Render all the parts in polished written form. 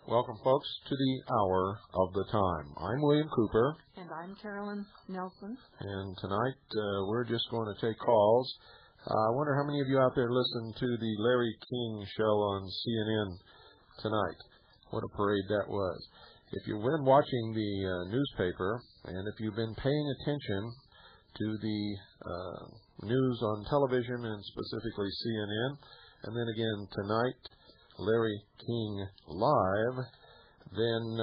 Welcome, folks, to the Hour of the Time. I'm William Cooper. And I'm Carolyn Nelson. And tonight we're just going to take calls. I wonder how many of you out there listen to the Larry King show on CNN tonight. What a parade that was. If you've been watching the newspaper, and if you've been paying attention to the news on television, and specifically CNN, and then again tonight, Larry King Live, then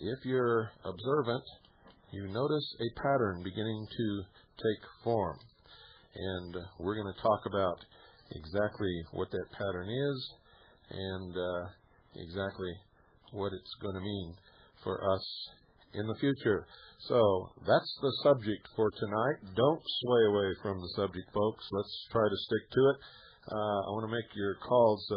if you're observant, you notice a pattern beginning to take form. And we're going to talk about exactly what that pattern is and exactly what it's going to mean for us in the future. So that's the subject for tonight. Don't sway away from the subject, folks. Let's try to stick to it. I want to make your calls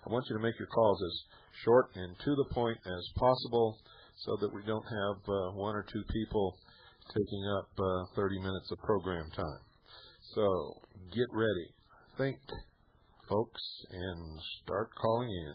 I want you to make your calls as short and to the point as possible so that we don't have one or two people taking up 30 minutes of program time. So get ready. Think, folks, and start calling in.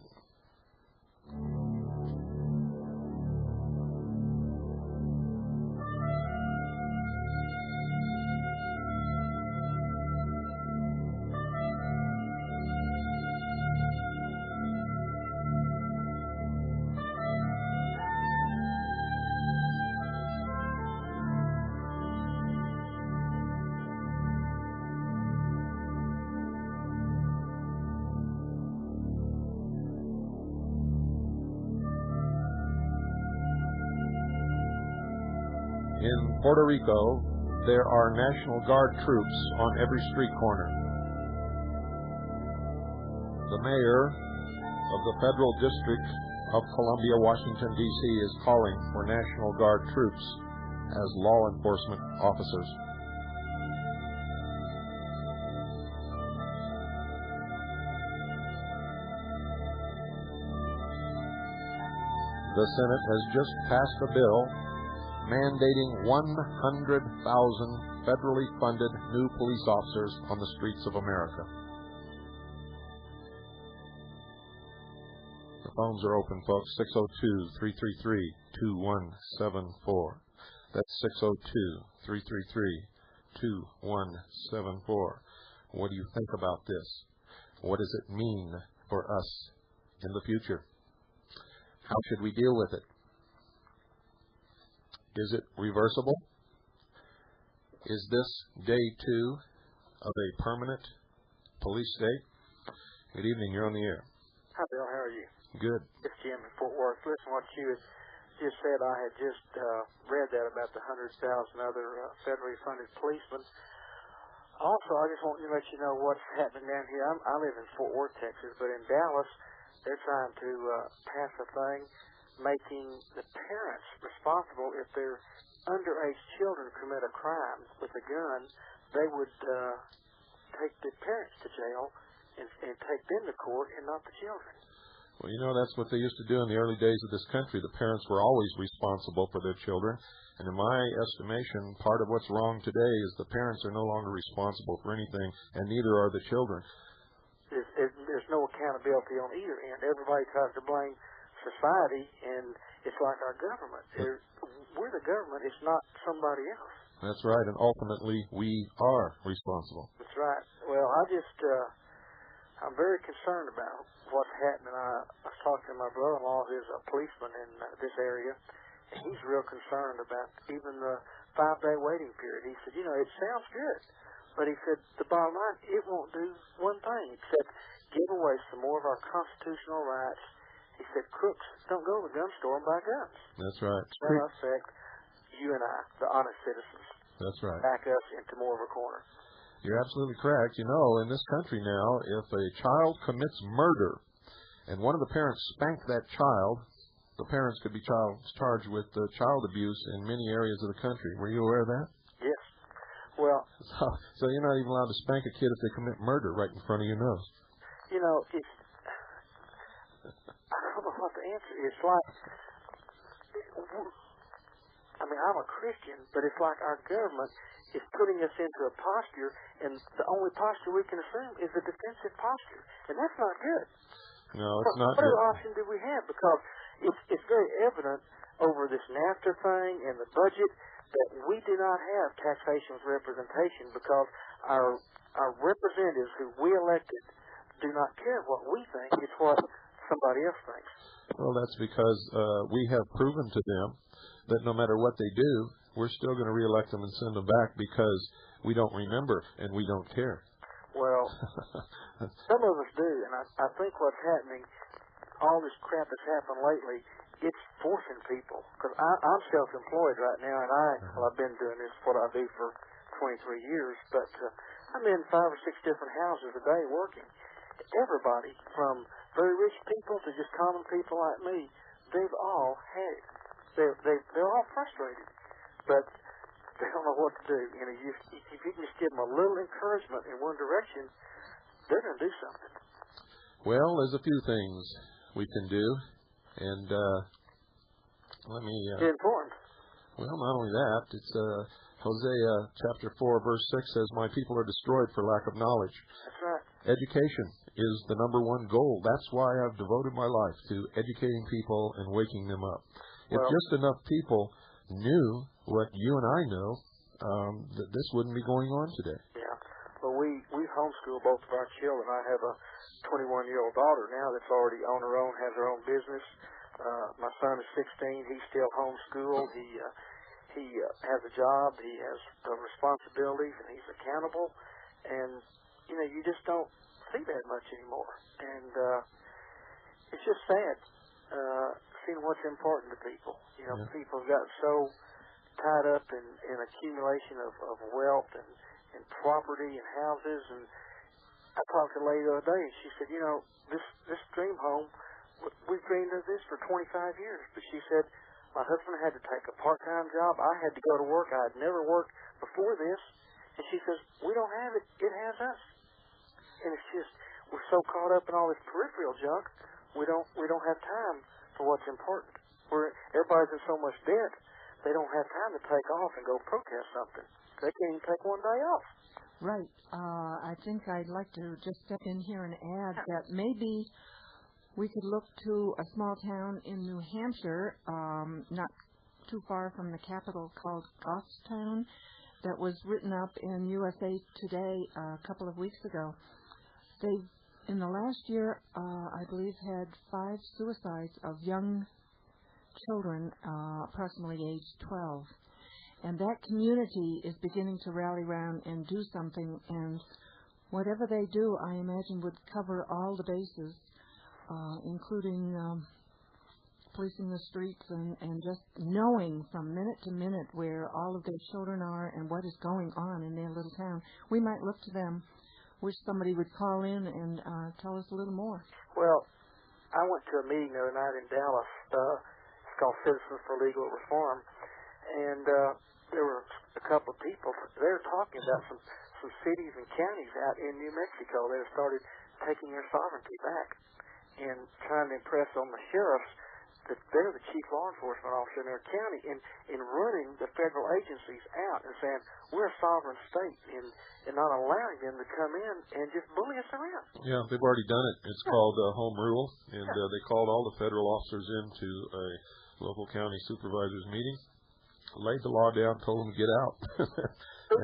In Puerto Rico, there are National Guard troops on every street corner. The mayor of the Federal District of Columbia, Washington, D.C. is calling for National Guard troops as law enforcement officers. The Senate has just passed a bill mandating 100,000 federally funded new police officers on the streets of America. The phones are open, folks. 602-333-2174. That's 602-333-2174. What do you think about this? What does it mean for us in the future? How should we deal with it? Is it reversible? Is this day 2 of a permanent police state? Good evening. You're on the air. Hi, Bill. How are you? Good. It's Jim in Fort Worth. Listen, what you just said, I had just read that about the 100,000 other federally funded policemen. Also, I just want to let you know what's happening down here. I live in Fort Worth, Texas, but in Dallas, they're trying to pass a thing making the parents responsible. If their underage children commit a crime with a gun, they would take the parents to jail and take them to court and not the children. Well, you know, that's what they used to do in the early days of this country. The parents were always responsible for their children. And in my estimation, part of what's wrong today is the parents are no longer responsible for anything, and neither are the children. There's no accountability on either end. Everybody tries to blame society, and it's like our government. We're the government. It's not somebody else. That's right, and ultimately we are responsible. That's right. Well, I'm very concerned about what's happening. I was talking to my brother-in-law, who's a policeman in this area, and he's real concerned about even the 5-day waiting period. He said, you know, it sounds good, but he said the bottom line, it won't do one thing except give away some more of our constitutional rights. He said crooks don't go to the gun store and buy guns. That's right. That'll affect you and I, the honest citizens. That's right. Back us into more of a corner. You're absolutely correct. You know, in this country now, if a child commits murder and one of the parents spank that child, the parents could be charged with child abuse in many areas of the country. Were you aware of that? Yes. Well, so you're not even allowed to spank a kid if they commit murder right in front of your nose. You know, it's, I don't know what the answer is. It's like, I mean, I'm a Christian, but it's like our government is putting us into a posture, and the only posture we can assume is a defensive posture, and that's not good. No, it's not good. What good. other option do we have? Because it's very evident over this NAFTA thing and the budget that we do not have taxation with representation because our representatives who we elected do not care what we think. It's what somebody else thinks. Well, that's because we have proven to them that no matter what they do, we're still going to reelect them and send them back because we don't remember and we don't care. Well, some of us do, and I think what's happening, all this crap that's happened lately, it's forcing people. Because I'm self-employed right now, and I've been doing this, what I do for 23 years, but I'm in 5 or 6 different houses a day working. Everybody, from very rich people to just common people like me, they've all had it. They're all frustrated, but they don't know what to do. You know, if you can just give them a little encouragement in one direction, they're going to do something. Well, there's a few things we can do, and let me... Get informed. Well, not only that, it's Hosea chapter 4, verse 6 says, "My people are destroyed for lack of knowledge." That's right. Education is the number one goal. That's why I've devoted my life to educating people and waking them up. If just enough people knew what you and I know, that this wouldn't be going on today. Yeah. Well, we homeschool both of our children. I have a 21-year-old daughter now that's already on her own, has her own business. My son is 16. He's still homeschooled. He has a job. He has responsibilities, and he's accountable. And, you know, you just don't see that much anymore. And it's just sad seeing what's important to people. You know, people have gotten so tied up in accumulation of wealth and property and houses. And I talked to a lady the other day, and she said, you know, this dream home, we've dreamed of this for 25 years. But she said, my husband had to take a part-time job. I had to go to work. I had never worked before this. And she says, we don't have it. It has us. And it's just, we're so caught up in all this peripheral junk, we don't have time for what's important. Everybody's in so much debt, they don't have time to take off and go protest something. They can't even take one day off. Right. I think I'd like to just step in here and add that maybe we could look to a small town in New Hampshire, not too far from the capital, called Goffstown, that was written up in USA Today a couple of weeks ago. They've, in the last year, I believe, had 5 suicides of young children, approximately age 12. And that community is beginning to rally around and do something. And whatever they do, I imagine, would cover all the bases, including policing the streets and just knowing from minute to minute where all of their children are and what is going on in their little town. We might look to them. Wish somebody would call in and tell us a little more. Well, I went to a meeting the other night in Dallas. It's called Citizens for Legal Reform. And there were a couple of people. They were talking about some cities and counties out in New Mexico that have started taking their sovereignty back and trying to impress on the sheriffs that they're the chief law enforcement officer in their county in running the federal agencies out and saying, we're a sovereign state and not allowing them to come in and just bully us around. Yeah, they've already done it. It's called home rule, and they called all the federal officers into a local county supervisors meeting, laid the law down, told them to get out.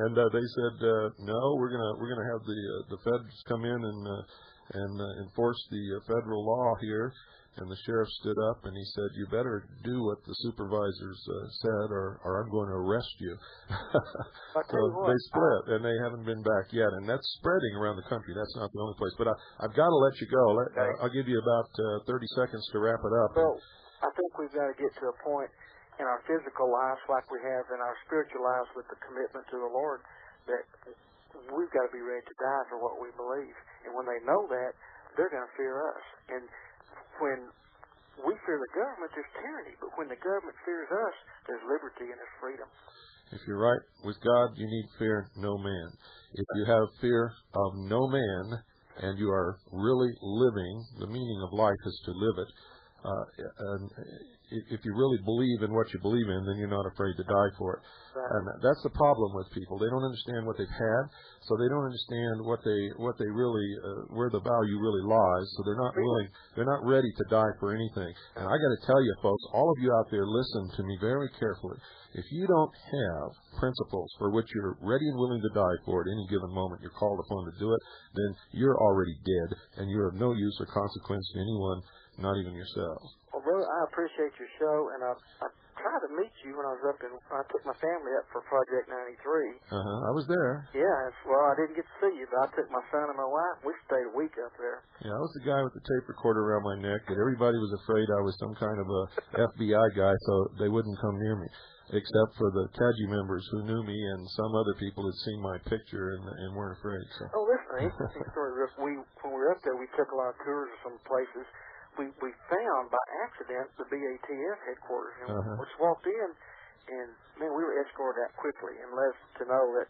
And they said, no, we're gonna have the feds come in and enforce the federal law here. And the sheriff stood up and he said, "You better do what the supervisors said, or I'm going to arrest you." So they split, and they haven't been back yet. And that's spreading around the country. That's not the only place. But I've got to let you go. I'll give you about 30 seconds to wrap it up. Well, I think we've got to get to a point in our physical lives, like we have in our spiritual lives with the commitment to the Lord, that we've got to be ready to die for what we believe. And when they know that, they're going to fear us. And when we fear the government, there's tyranny. But when the government fears us, there's liberty and there's freedom. If you're right with God, you need fear no man. If you have fear of no man and you are really living, the meaning of life is to live it. If you really believe in what you believe in, then you're not afraid to die for it. Right. And that's the problem with people. They don't understand what they've had, so they don't understand what they really where the value really lies. So they're not willing, they're not ready to die for anything. And I got to tell you, folks, all of you out there, listen to me very carefully. If you don't have principles for which you're ready and willing to die for at any given moment, you're called upon to do it, then you're already dead, and you're of no use or consequence to anyone, not even yourselves. Well, brother, I appreciate your show, and I tried to meet you when I was up in. I took my family up for Project 93. I was there. Yeah, well, I didn't get to see you, but I took my son and my wife. We stayed a week up there. Yeah, I was the guy with the tape recorder around my neck, and everybody was afraid I was some kind of a FBI guy, so they wouldn't come near me, except for the Kaji members who knew me, and some other people had seen my picture and weren't afraid. So. Oh, listen, interesting story. When we were up there, we took a lot of tours of some places. We found by accident the BATF headquarters, and we just walked in, and man, we were escorted out quickly, and led to know that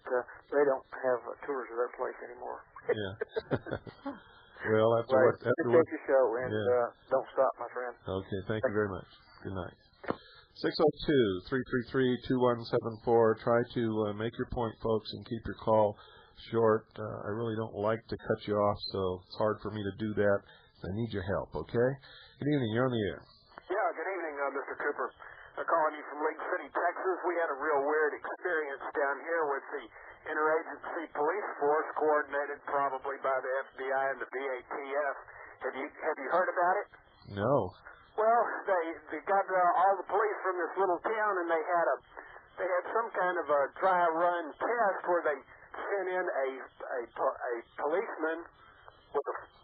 they don't have tours of their place anymore. Yeah. Well, after take your show, and don't stop, my friend. Okay, thank you very much. Good night. 602-333-2174. Try to make your point, folks, and keep your call short. I really don't like to cut you off, so it's hard for me to do that. I need your help, okay? Good evening. You're on the air. Yeah, good evening, Mr. Cooper. I'm calling you from Lake City, Texas. We had a real weird experience down here with the interagency police force, coordinated probably by the FBI and the BATF. Have you heard about it? No. Well, they got all the police from this little town, and they had some kind of a dry run test where they sent in a policeman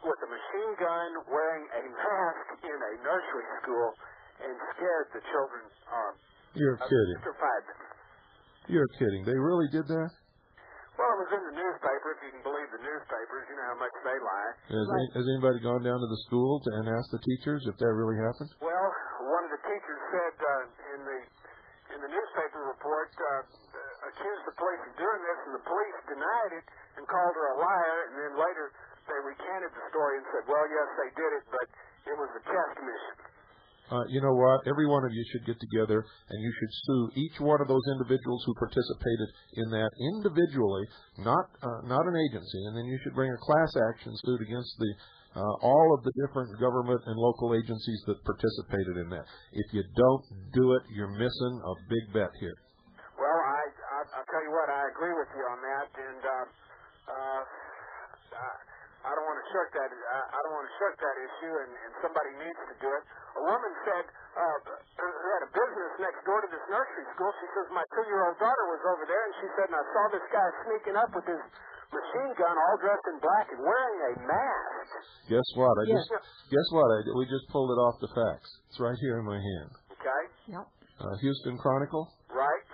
with a machine gun, wearing a mask in a nursery school, and scared the children. You're kidding. Petrified them. You're kidding. They really did that? Well, it was in the newspaper, if you can believe the newspapers. You know how much they lie. Has anybody gone down to the school and asked the teachers if that really happened? Well, one of the teachers said in the newspaper report, accused the police of doing this, and the police denied it and called her a liar, and then later they recanted the story and said, well, yes, they did it, but it was a test mission. You know what? Every one of you should get together, and you should sue each one of those individuals who participated in that individually, not an agency. And then you should bring a class action suit against all of the different government and local agencies that participated in that. If you don't do it, you're missing a big bet here. Well, I'll tell you what, I agree with you on that, and I don't want to shirk that. I don't want to shirk that issue, and somebody needs to do it. A woman said who had a business next door to this nursery school. She says my 2-year-old daughter was over there, and she said, and I saw this guy sneaking up with his machine gun, all dressed in black and wearing a mask. Guess what? We just pulled it off the fax. It's right here in my hand. Okay. Yep. Houston Chronicle. Right.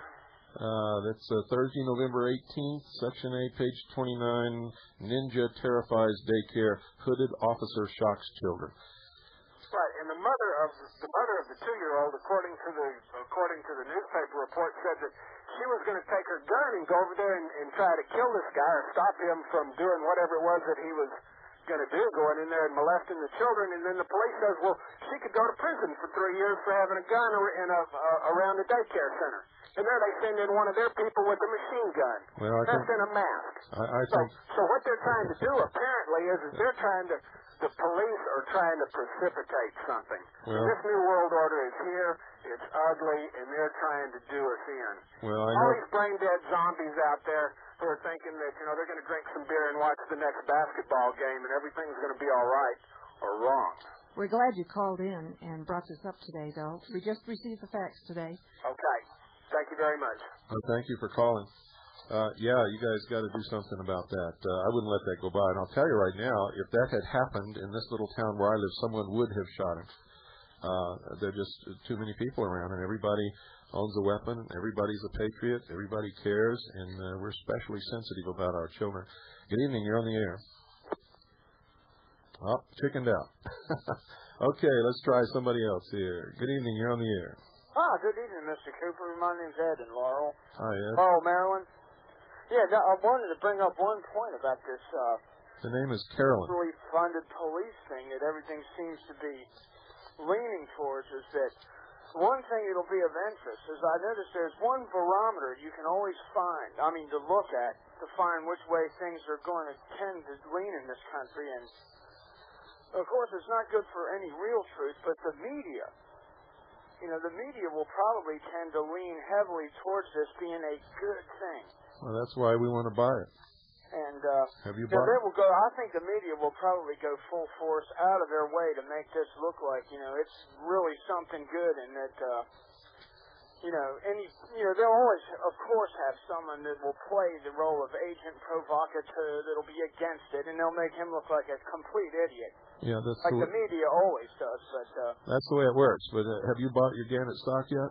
That's Thursday, November 18th, Section 8, page 29. Ninja terrifies daycare. Hooded officer shocks children. Right, and the mother of the 2-year-old, according to the newspaper report, said that she was going to take her gun and go over there and try to kill this guy or stop him from doing whatever it was that he was going to do, going in there and molesting the children. And then the police says, well, she could go to prison for 3 years for having a gun around the daycare center. And there they send in one of their people with a machine gun. Well, that's in a mask. So what they're trying to do, apparently, is the police are trying to precipitate something. Well, this new world order is here. It's ugly, and they're trying to do us in. Well, all these brain-dead zombies out there who are thinking that, they're going to drink some beer and watch the next basketball game and everything's going to be all right, are wrong. We're glad you called in and brought this up today, though. We just received the facts today. Okay. Thank you very much. Well, thank you for calling. Yeah, you guys got to do something about that. I wouldn't let that go by. And I'll tell you right now, if that had happened in this little town where I live, someone would have shot him. There are just too many people around, and everybody owns a weapon. Everybody's a patriot. Everybody cares, and we're especially sensitive about our children. Good evening. You're on the air. Oh, chickened out. Okay, let's try somebody else here. Good evening. You're on the air. Good evening, Mr. Cooper. My name's Ed in Laurel. Hi, Ed. Laurel, Maryland. Yeah, I wanted to bring up one point about this The name is Carolyn. really funded police thing that everything seems to be leaning towards is that one thing that'll be of interest is I noticed there's one barometer you can always find, to look at to find which way things are going to tend to lean in this country. And, of course, it's not good for any real truth, but the media. The media will probably tend to lean heavily towards this being a good thing. Well, that's why we want to buy it. And have you bought they will go. I think the media will probably go full force out of their way to make this look like it's really something good, and that they'll always, of course, have someone that will play the role of agent provocateur that'll be against it, and they'll make him look like a complete idiot. Yeah, that's like the media always does. But that's the way it works. But have you bought your Gannett stock yet?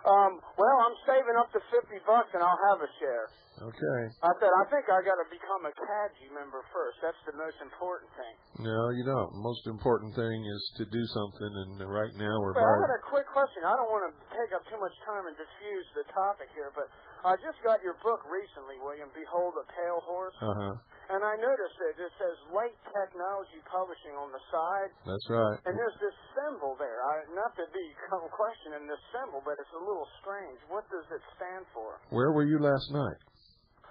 Well, I'm saving up to $50 and I'll have a share. Okay. I think I got to become a CADG member first. That's the most important thing. No, you don't. The most important thing is to do something, and right now we're But I got a quick question. I don't want to take up too much time and diffuse the topic here, but I just got your book recently, William, Behold a Pale Horse. Uh-huh. And I noticed that it says Light Technology Publishing on the side. That's right. And there's this symbol there. Not to be questioning this symbol, but it's a little strange. What does it stand for? Where were you last night?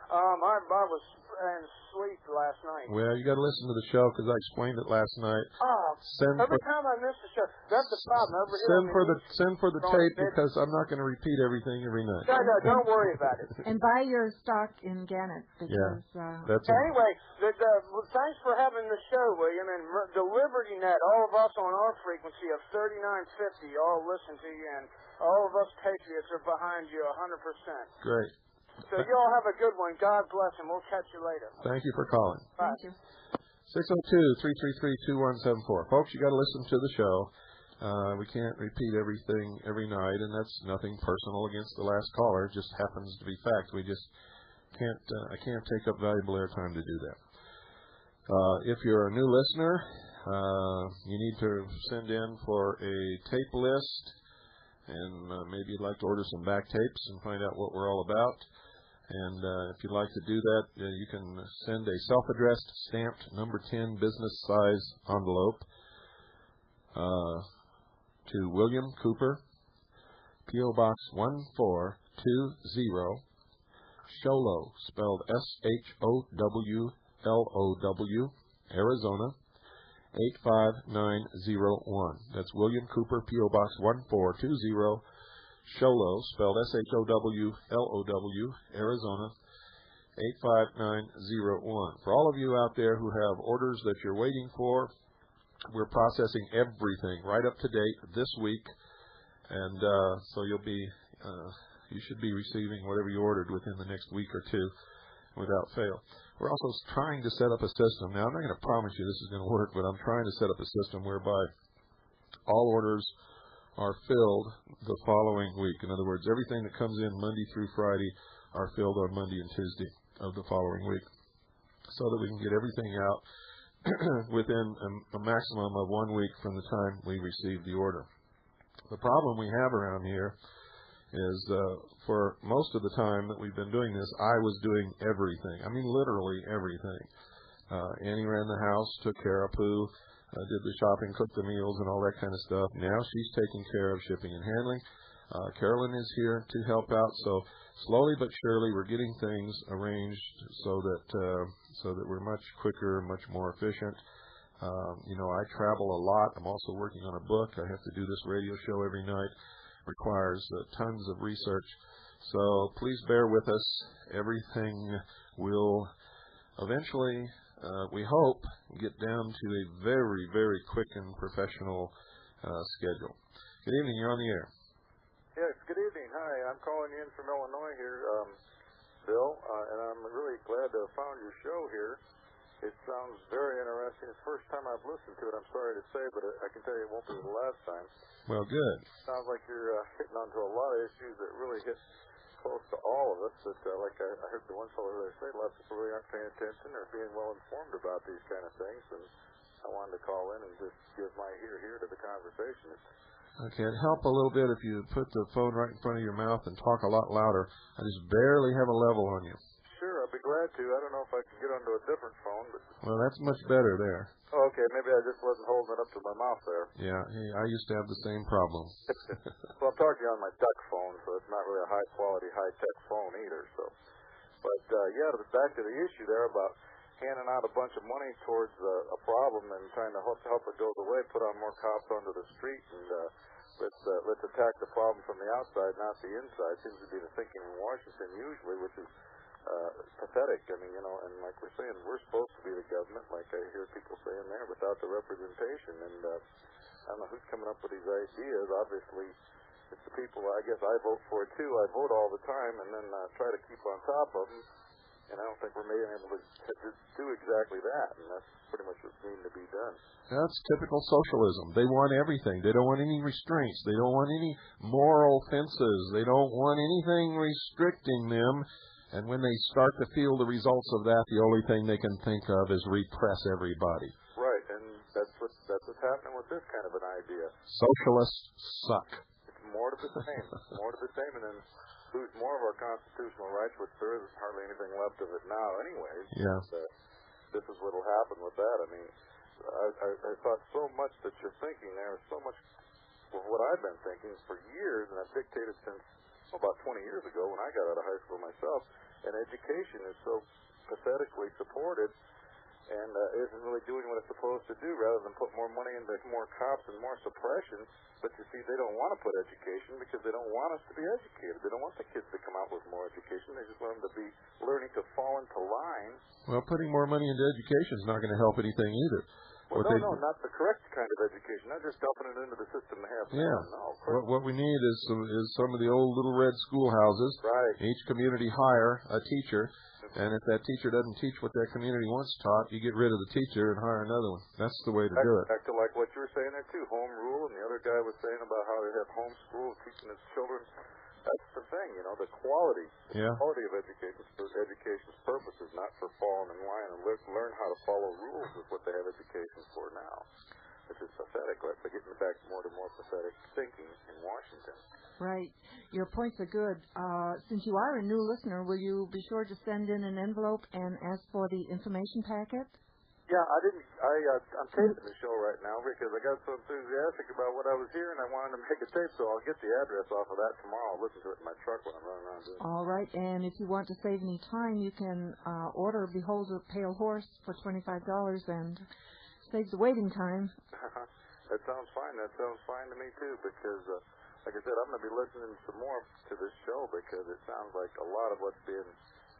I was in sleep last night. Well, you got to listen to the show because I explained it last night. Every time I miss the show, that's the problem. Send for the tape because I'm not going to repeat everything every night. No, don't worry about it. And buy your stock in Gannett because. Anyway, thanks for having the show, William, and the Liberty Net. All of us on our frequency of 3950 all listen to you, and all of us patriots are behind you 100%. Great. So you all have a good one. God bless, and we'll catch you later. Thank you for calling. Thank you. 602-333-2174. Folks, you got to listen to the show. We can't repeat everything every night, and that's nothing personal against the last caller. It just happens to be fact. We just can't. I can't take up valuable airtime to do that. If you're a new listener, you need to send in for a tape list, and maybe you'd like to order some back tapes and find out what we're all about. And if you'd like to do that, you can send a self-addressed stamped number 10 business size envelope to William Cooper, P.O. Box 1420, Sholo, spelled Showlow, Arizona, 85901. That's William Cooper, P.O. Box 1420, Sholo, spelled Showlow, Arizona, 85901. For all of you out there who have orders that you're waiting for, we're processing everything right up to date this week, and so you should be receiving whatever you ordered within the next week or two without fail. We're also trying to set up a system. Now, I'm not going to promise you this is going to work, but I'm trying to set up a system whereby all orders are filled the following week. In other words, everything that comes in Monday through Friday are filled on Monday and Tuesday of the following week, so that we can get everything out within a maximum of 1 week from the time we receive the order. The problem we have around here is for most of the time that we've been doing this, I was doing everything. I mean, literally everything. Annie ran the house, took care of Pooh, did the shopping, cooked the meals, and all that kind of stuff. Now she's taking care of shipping and handling. Carolyn is here to help out. So slowly but surely, we're getting things arranged so that we're much quicker, much more efficient. I travel a lot. I'm also working on a book. I have to do this radio show every night. Requires tons of research. So please bear with us. Everything will eventually we hope, get down to a very, very quick and professional schedule. Good evening. You're on the air. Yes, good evening. Hi, I'm calling in from Illinois here, Bill, and I'm really glad to have found your show here. It sounds very interesting. It's the first time I've listened to it, I'm sorry to say, but I can tell you it won't be the last time. Well, good. Sounds like you're hitting onto a lot of issues that really hit close to all of us. That, like I heard the one fellow earlier say, a lot of people really aren't paying attention or being well informed about these kind of things, and I wanted to call in and just give my here to the conversation. Okay, it'd help a little bit if you put the phone right in front of your mouth and talk a lot louder. I just barely have a level on you. Sure, I'll be glad to. I don't know if I can get onto a different phone, but... Well, that's much better there. Oh, okay, maybe I just wasn't holding it up to my mouth there. Yeah, hey, I used to have the same problem. Well, I'm talking on my duck phone, so it's not really a high-quality, high-tech phone either. So, but, back to the issue there about handing out a bunch of money towards a problem and trying to help it go away, put on more cops onto the street, and let's attack the problem from the outside, not the inside. Seems to be the thinking in Washington usually, which is pathetic. I mean, and like we're saying, we're supposed to be the government, like I hear people saying there, without the representation. And I don't know who's coming up with these ideas. Obviously, it's the people I guess I vote for, too. I vote all the time and then try to keep on top of them. And I don't think we're maybe able to do exactly that. And that's pretty much what's needing to be done. That's typical socialism. They want everything. They don't want any restraints. They don't want any moral fences. They don't want anything restricting them. And when they start to feel the results of that, the only thing they can think of is repress everybody. Right, and that's what's happening with this kind of an idea. Socialists suck. It's more to the same, and then lose more of our constitutional rights, which there isn't hardly anything left of it now anyways. Yeah. This is what will happen with that. I mean, I thought so much that you're thinking there, so much of what I've been thinking for years, and I've dictated since about 20 years ago when I got out of high school myself, and education is so pathetically supported and isn't really doing what it's supposed to do rather than put more money into more cops and more suppression. But you see, they don't want to put education because they don't want us to be educated. They don't want the kids to come out with more education. They just want them to be learning to fall into line. Well, putting more money into education is not going to help anything either. Well, no, not the correct kind of education. Not just dumping it into the system to have. Yeah. No, what we need is some of the old little red schoolhouses. Right. Each community hire a teacher, and if that teacher doesn't teach what that community wants taught, you get rid of the teacher and hire another one. That's the way to do it. Back to like what you were saying there too, home rule, and the other guy was saying about how they have homeschool teaching his children. That's the thing, the quality. Yeah. The quality of education for education's purposes, not for falling in line and learn how to follow rules is what they have education for now. Which is pathetic. Like they're getting back more to more pathetic thinking in Washington. Right. Your points are good. Since you are a new listener, will you be sure to send in an envelope and ask for the information packet? Yeah, I'm taping the show right now because I got so enthusiastic about what I was hearing. I wanted to make a tape, so I'll get the address off of that tomorrow. I'll listen to it in my truck when I'm running around doing it. All right, and if you want to save any time, you can order Behold a Pale Horse for $25 and save the waiting time. That sounds fine. That sounds fine to me, too, because, like I said, I'm going to be listening some more to this show because it sounds like a lot of what's being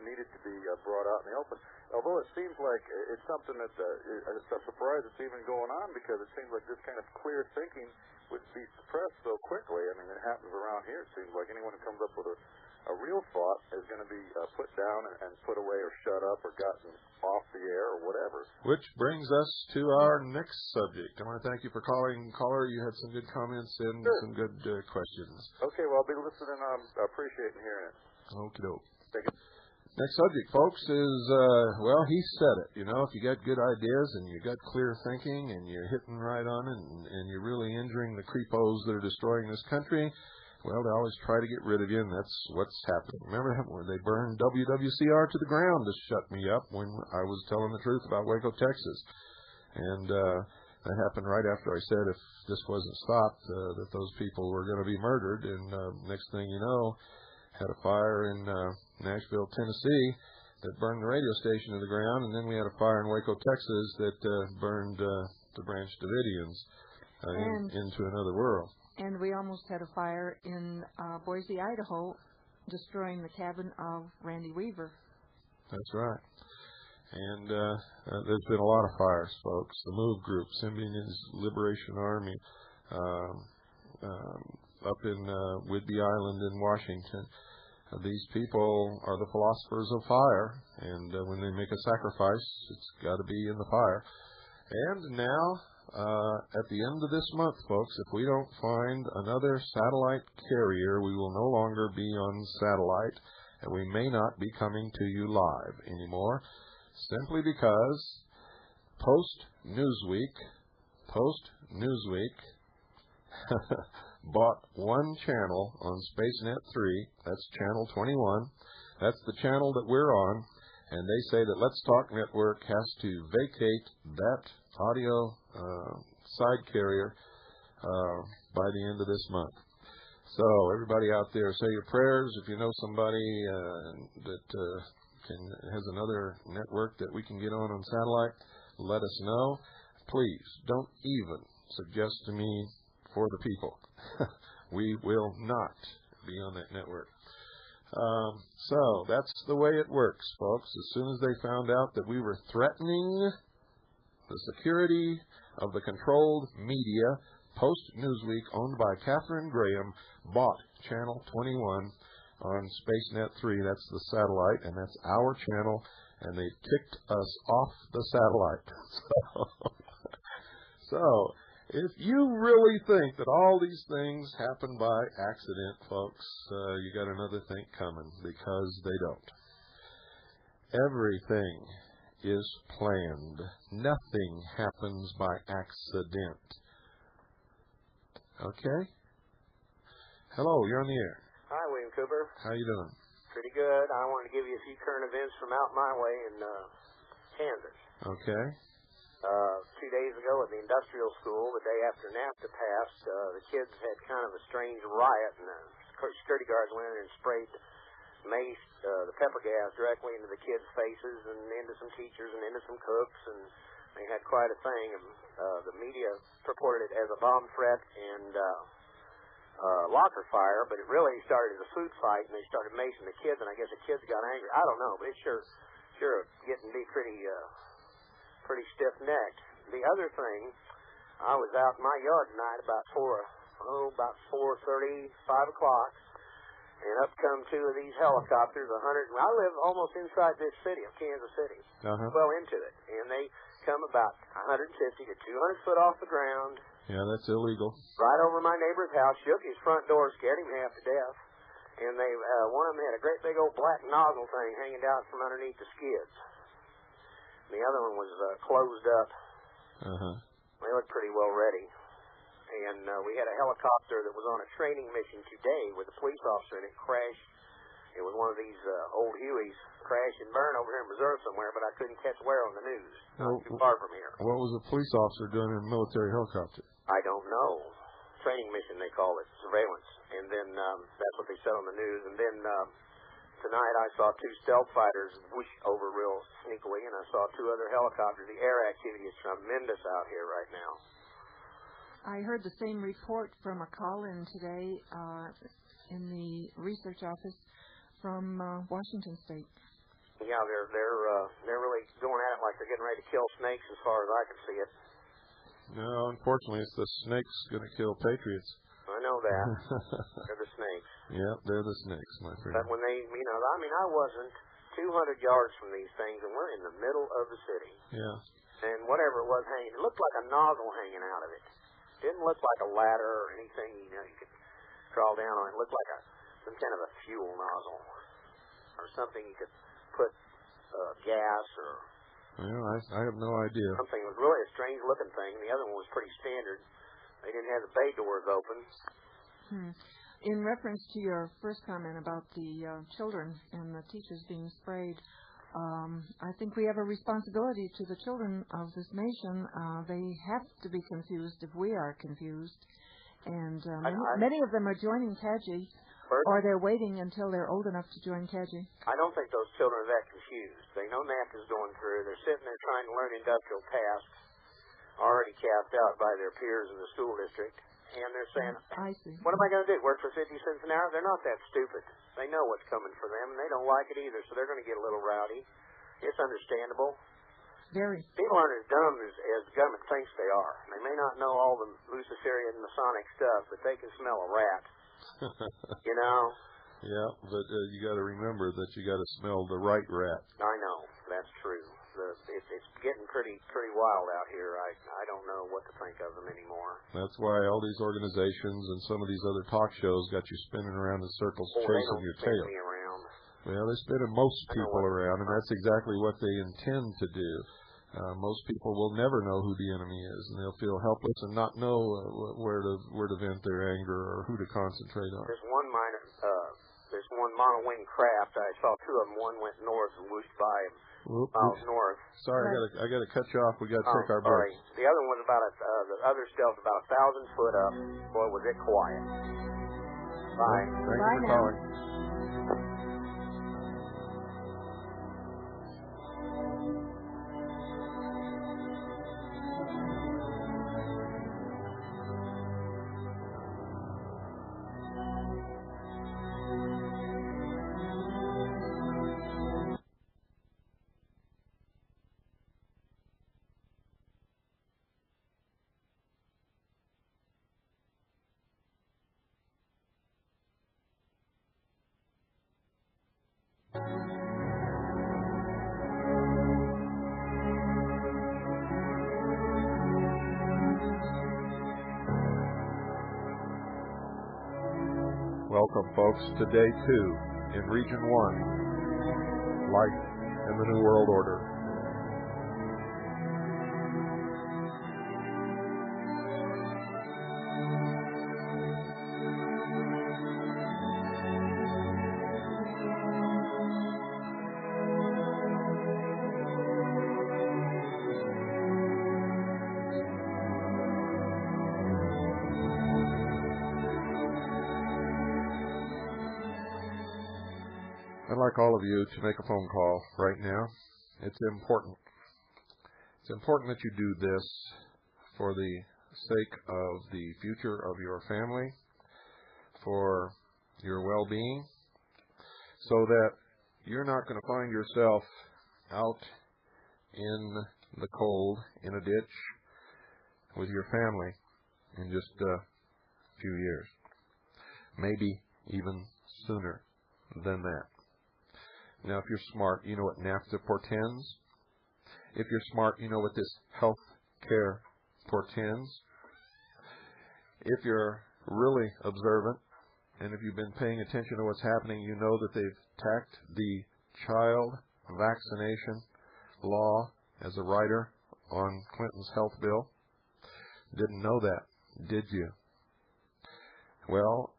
needed to be brought out in the open. Although it seems like it's something that I'm surprised it's even going on because it seems like this kind of clear thinking would be suppressed so quickly. I mean, it happens around here. It seems like anyone who comes up with a real thought is going to be put down and put away or shut up or gotten off the air or whatever. Which brings us to our next subject. I want to thank you for calling. Caller, you had some good comments and some good questions. Okay, well, I'll be listening. I appreciate hearing it. Okie doke. Thank you. Next subject, folks, is, he said it. If you got good ideas and you got clear thinking and you're hitting right on it and you're really injuring the creepos that are destroying this country, well, they always try to get rid of you, and that's what's happening. Remember when they burned WWCR to the ground to shut me up when I was telling the truth about Waco, Texas. And that happened right after I said if this wasn't stopped, that those people were going to be murdered. And next thing you know, had a fire in Nashville, Tennessee that burned the radio station to the ground, and then we had a fire in Waco, Texas that burned the Branch Davidians into another world. And we almost had a fire in Boise, Idaho, destroying the cabin of Randy Weaver. That's right. And there's been a lot of fires, folks. The MOVE group, Symbionese Liberation Army, up in Whidbey Island in Washington. These people are the philosophers of fire, and when they make a sacrifice, it's got to be in the fire. And now, at the end of this month, folks, if we don't find another satellite carrier, we will no longer be on satellite, and we may not be coming to you live anymore, simply because Post-Newsweek bought one channel on SpaceNet 3. That's channel 21. That's the channel that we're on. And they say that Let's Talk Network has to vacate that audio side carrier by the end of this month. So everybody out there, say your prayers. If you know somebody that has another network that we can get on satellite, let us know. Please don't even suggest to me for the people. We will not be on that network. So that's the way it works, folks. As soon as they found out that we were threatening the security of the controlled media, Post-Newsweek, owned by Katharine Graham, bought Channel 21 on SpaceNet 3. That's the satellite, and that's our channel, and they kicked us off the satellite. So if you really think that all these things happen by accident, folks, you got another thing coming, because they don't. Everything is planned. Nothing happens by accident. Okay? Hello, you're on the air. Hi, William Cooper. How you doing? Pretty good. I wanted to give you a few current events from out my way in Kansas. Okay. 2 days ago at the industrial school, the day after NAFTA passed, the kids had kind of a strange riot, and the security guards went in and sprayed mace, the pepper gas, directly into the kids' faces and into some teachers and into some cooks, and they had quite a thing. And the media purported it as a bomb threat and locker fire, but it really started as a food fight, and they started macing the kids, and I guess the kids got angry. I don't know, but it's sure getting to be pretty stiff-necked. The other thing, I was out in my yard tonight about 4:30, 5 o'clock, and up come two of these helicopters, 100. I live almost inside this city of Kansas City, well into it, and they come about 150 to 200 foot off the ground. Yeah, that's illegal. Right over my neighbor's house, shook his front door, scared him half to death, and they one of them had a great big old black nozzle thing hanging down from underneath the skids. The other one was closed up. They looked pretty well ready. And we had a helicopter that was on a training mission today with a police officer, and it crashed. It was one of these old Hueys, crashed and burned over here in Missouri somewhere, but I couldn't catch where on the news. Not too far from here. What was a police officer doing in a military helicopter? I don't know. Training mission, they call it, surveillance. And then that's what they said on the news. And then tonight I saw two stealth fighters whoosh over real sneakily, and I saw two other helicopters. The air activity is tremendous out here right now. I heard the same report from a call-in today in the research office from Washington State. Yeah, they're really going at it like they're getting ready to kill snakes as far as I can see it. No, unfortunately, it's the snakes going to kill patriots. I know that. They're the snakes. Yeah, they're the snakes, my friend. But when they, I wasn't 200 yards from these things, and we're in the middle of the city. Yeah. And whatever it was hanging, it looked like a nozzle hanging out of it. Didn't look like a ladder or anything, you could crawl down on. It looked like some kind of a fuel nozzle or something you could put gas or... Well, I have no idea. Something. It was really a strange-looking thing. The other one was pretty standard. They didn't have the bay doors open. In reference to your first comment about the children and the teachers being sprayed, I think we have a responsibility to the children of this nation. They have to be confused if we are confused. And many of them are joining CAGI, or they're waiting until they're old enough to join CAGI. I don't think those children are that confused. They know NAFTA's going through. They're sitting there trying to learn industrial tasks already cast out by their peers in the school district. And they're saying, I see. What am I going to do, work for 50 cents an hour? They're not that stupid. They know what's coming for them, and they don't like it either, so they're going to get a little rowdy. it's understandable. Very. People aren't as dumb as the government thinks they are. They may not know all the Luciferian Masonic stuff, but they can smell a rat. You know? Yeah, but you got to remember that you got to smell the right rat. I know. That's true. It's getting pretty wild out here. I don't know what to think of them anymore. That's why all these organizations and some of these other talk shows got you spinning around in circles, chasing your tail. Me around. Well, they're spinning most people around, and that's exactly what they intend to do. Most people will never know who the enemy is, and they'll feel helpless and not know where to vent their anger or who to concentrate on. There's one mono-wing craft. I saw two of them. One went north and whooshed by him. Miles north. Sorry, I got to cut you off. We got to take our break. The other one was the other stealth about 1,000 foot up. Boy, was it quiet. Bye. Thank you for calling. Welcome, folks, to Day 2 in Region 1, Life in the New World Order. I'd like all of you to make a phone call right now. It's important. It's important that you do this for the sake of the future of your family, for your well-being, so that you're not going to find yourself out in the cold, in a ditch, with your family in just a few years. Maybe even sooner than that. Now, if you're smart, you know what NAFTA portends. If you're smart, you know what this health care portends. If you're really observant, and if you've been paying attention to what's happening, you know that they've tacked the child vaccination law as a rider on Clinton's health bill. Didn't know that, did you? Well,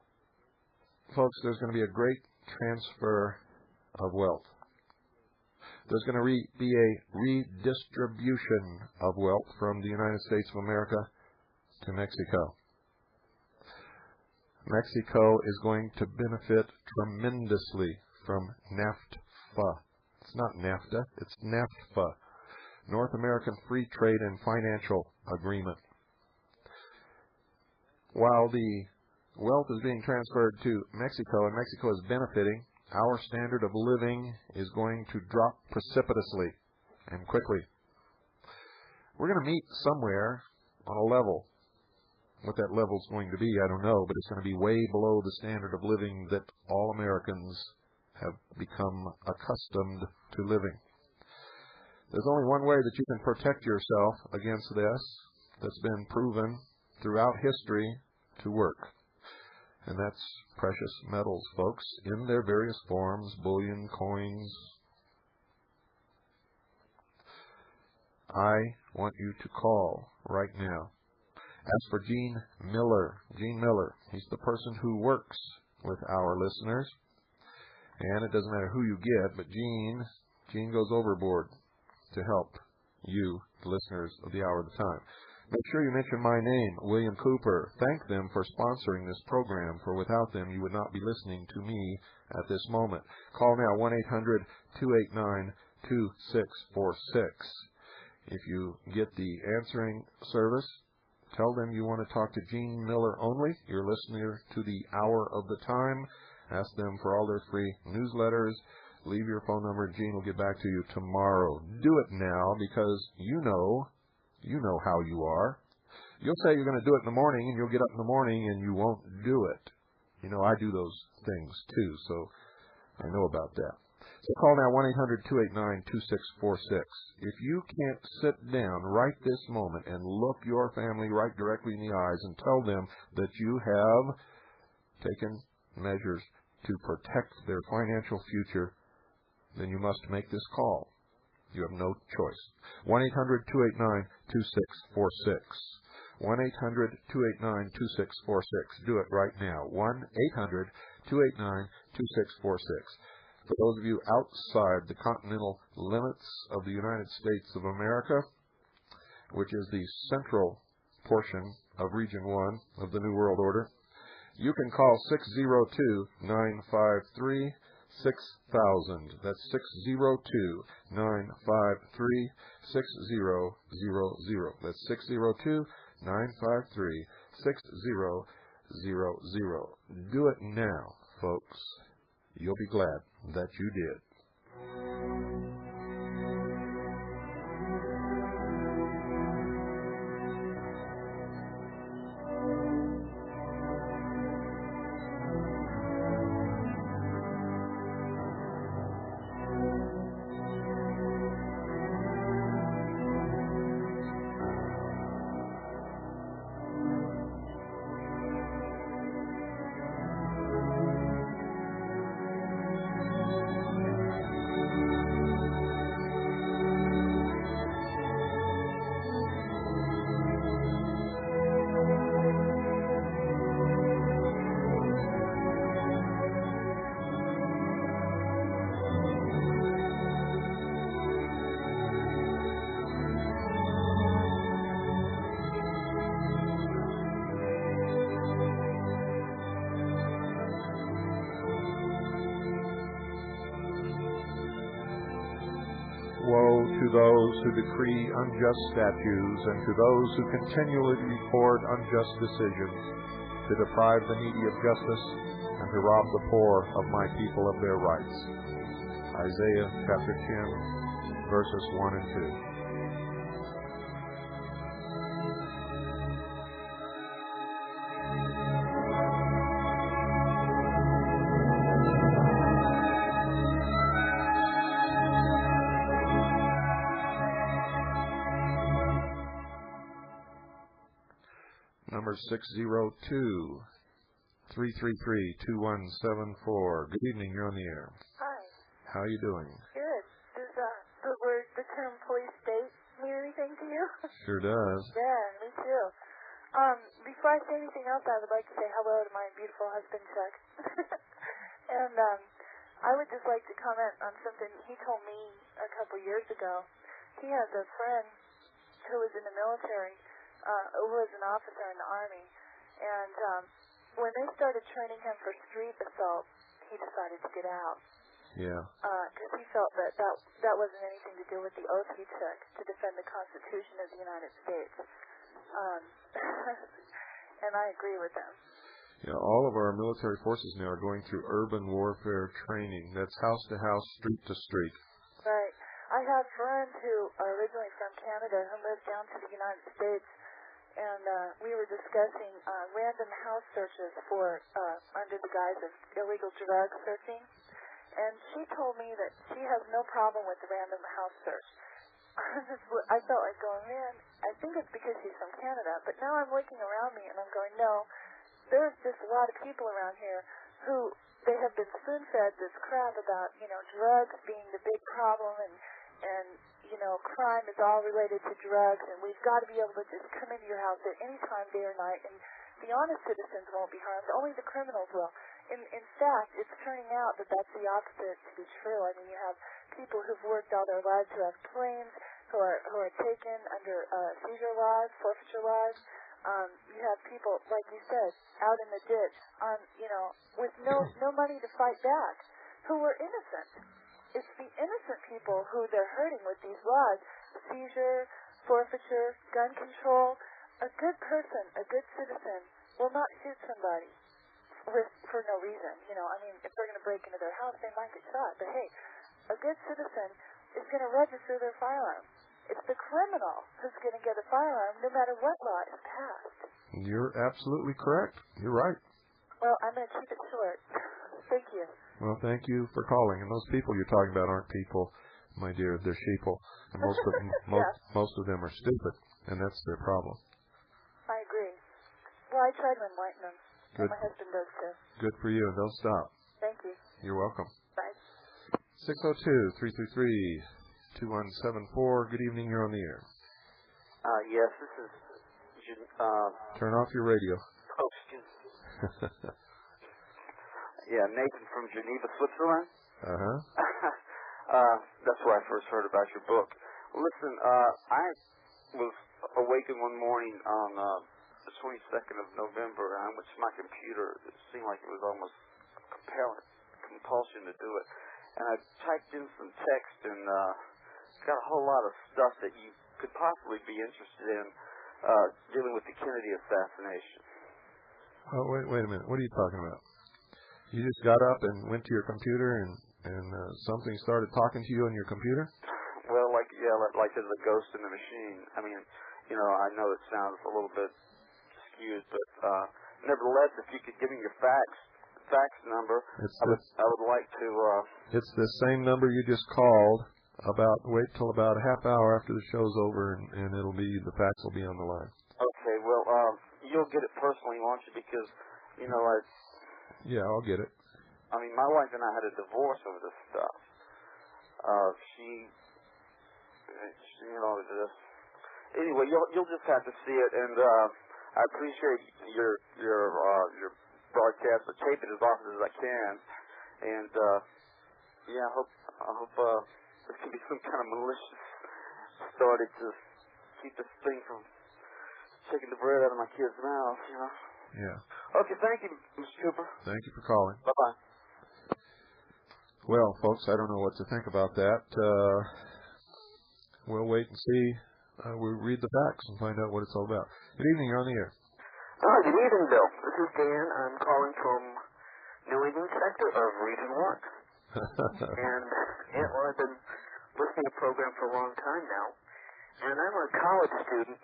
folks, there's going to be a great transfer of wealth. There's going to be a redistribution of wealth from the United States of America to Mexico. Mexico is going to benefit tremendously from NAFTA. It's not NAFTA, it's NAFTA, North American Free Trade and Financial Agreement. While the wealth is being transferred to Mexico and Mexico is benefiting, our standard of living is going to drop precipitously and quickly. We're going to meet somewhere on a level. What that level is going to be, I don't know, but it's going to be way below the standard of living that all Americans have become accustomed to living. There's only one way that you can protect yourself against this that's been proven throughout history to work. And that's precious metals, folks, in their various forms, bullion, coins. I want you to call right now. Ask for Gene Miller. Gene Miller, he's the person who works with our listeners. And it doesn't matter who you get, but Gene goes overboard to help you, the listeners of the Hour of the Time. Make sure you mention my name, William Cooper. Thank them for sponsoring this program, for without them you would not be listening to me at this moment. Call now, 1-800-289-2646. If you get the answering service, tell them you want to talk to Gene Miller only. You're listening to the Hour of the Time. Ask them for all their free newsletters, leave your phone number, and Gene will get back to you tomorrow. Do it now because you know how you are. You'll say you're going to do it in the morning, and you'll get up in the morning, and you won't do it. You know, I do those things, too, so I know about that. So call now 1-800-289-2646. If you can't sit down right this moment and look your family right directly in the eyes and tell them that you have taken measures to protect their financial future, then you must make this call. You have no choice. 1-800-289-2646. 1-800-289-2646. Do it right now. 1-800-289-2646. For those of you outside the continental limits of the United States of America, which is the central portion of Region 1 of the New World Order, you can call 602-953-6000. That's 602-953-6000. That's 602-953-6000. Do it now, folks. You'll be glad that you did. Woe to those who decree unjust statutes and to those who continually record unjust decisions, to deprive the needy of justice and to rob the poor of my people of their rights. Isaiah chapter 10, verses 1 and 2. Number 602-333-2174. Good evening, you're on the air. Hi. How are you doing? Good. Does the term police state mean anything to you? Sure does. Yeah, me too. Before I say anything else, I would like to say hello to my beautiful husband, Chuck. And I would just like to comment on something he told me a couple years ago. He has a friend who was in the military, who was an officer in the Army, and when they started training him for street assault, he decided to get out. Yeah. Because he felt that wasn't anything to do with the oath he took to defend the Constitution of the United States. And I agree with him. Yeah, all of our military forces now are going through urban warfare training. That's house to house, street to street. Right. I have friends who are originally from Canada who moved down to the United States, and we were discussing random house searches for under the guise of illegal drug searching. And she told me that she has no problem with the random house search. I felt like going, man, I think it's because she's from Canada. But now I'm looking around me and I'm going, no, there's just a lot of people around here who they have been spoon-fed this crap about, drugs being the big problem and crime is all related to drugs, and we've got to be able to just come into your house at any time, day or night, and the honest citizens won't be harmed, only the criminals will. In fact, it's turning out that that's the opposite to be true. I mean, you have people who've worked all their lives who have claims, who are taken under seizure laws, forfeiture laws. You have people, like you said, out in the ditch, with no money to fight back, who were innocent. It's the innocent people who they're hurting with these laws: seizure, forfeiture, gun control. A good person, a good citizen, will not shoot somebody for no reason. If they're going to break into their house, they might get shot. But hey, a good citizen is going to register their firearm. It's the criminal who's going to get a firearm no matter what law is passed. You're absolutely correct. You're right. Well, I'm going to keep it short. Thank you. Well, thank you for calling. And those people you're talking about aren't people, my dear. They're sheeple. And most of them, most of them are stupid, and that's their problem. I agree. Well, I try to enlighten them. Good. And my husband does too. Good for you. Don't stop. Thank you. You're welcome. Bye. 602-333-2174. Good evening. You're on the air. Yes, this is... Turn off your radio. Oh, excuse me. Yeah, Nathan from Geneva, Switzerland. Uh-huh. That's where I first heard about your book. Listen, I was awakened one morning on the 22nd of November, and I went to my computer. It seemed like it was almost compulsion to do it. And I typed in some text, and got a whole lot of stuff that you could possibly be interested in dealing with the Kennedy assassination. Oh, wait a minute. What are you talking about? You just got up and went to your computer and something started talking to you on your computer? Well, like there's a ghost in the machine. I mean, I know it sounds a little bit skewed, but nevertheless, if you could give me your fax number, I would like to... It's the same number you just called. Wait till about a half hour after the show's over, and the fax will be on the line. Okay, well, you'll get it personally, won't you? Because, Yeah, I'll get it. I mean, my wife and I had a divorce over this stuff. Anyway, you'll just have to see it, and I appreciate your broadcast. I'll tape it as often as I can, and I hope there can be some kind of malicious started to keep this thing from taking the bread out of my kid's mouth, Yeah. Okay, thank you, Mr. Cooper. Thank you for calling. Bye-bye. Well, folks, I don't know what to think about that. We'll wait and see. We'll read the facts and find out what it's all about. Good evening. You're on the air. Good evening, Bill. This is Dan. I'm calling from New England sector of Region 1. And I've been listening to the program for a long time now. And I'm a college student,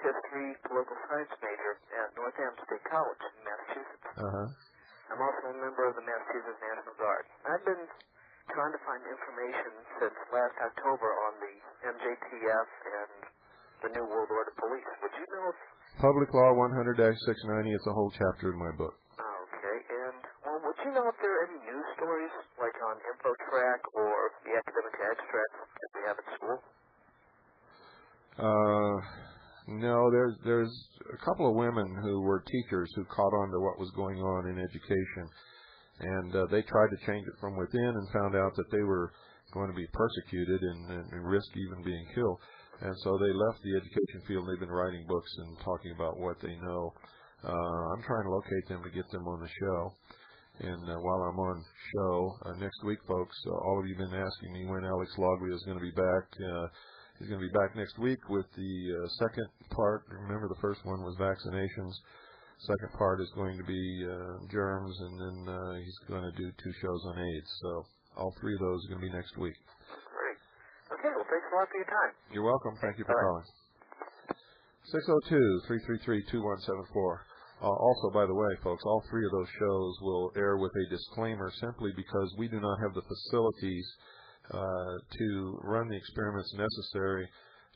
history, political science major at Northampton State College in Massachusetts. Uh-huh. I'm also a member of the Massachusetts National Guard. I've been trying to find information since last October on the MJTF and the New World Order Police. Would you know if... Public Law 100-690, it's a whole chapter in my book. Okay, and would you know if there are any news stories, like on InfoTrack or the academic extracts that we have at school? No, there's a couple of women who were teachers who caught on to what was going on in education, and they tried to change it from within and found out that they were going to be persecuted and risk even being killed. And so they left the education field. They've been writing books and talking about what they know. I'm trying to locate them to get them on the show. And while I'm on show next week, folks, all of you have been asking me when Alex Logley is going to be back. He's going to be back next week with the second part. Remember, the first one was vaccinations. Second part is going to be germs, and then he's going to do 2 shows on AIDS. So all 3 of those are going to be next week. Great. Okay, well, thanks a lot for your time. You're welcome. Thank you for calling. 602-333-2174. Also, by the way, folks, all 3 of those shows will air with a disclaimer simply because we do not have the facilities to run the experiments necessary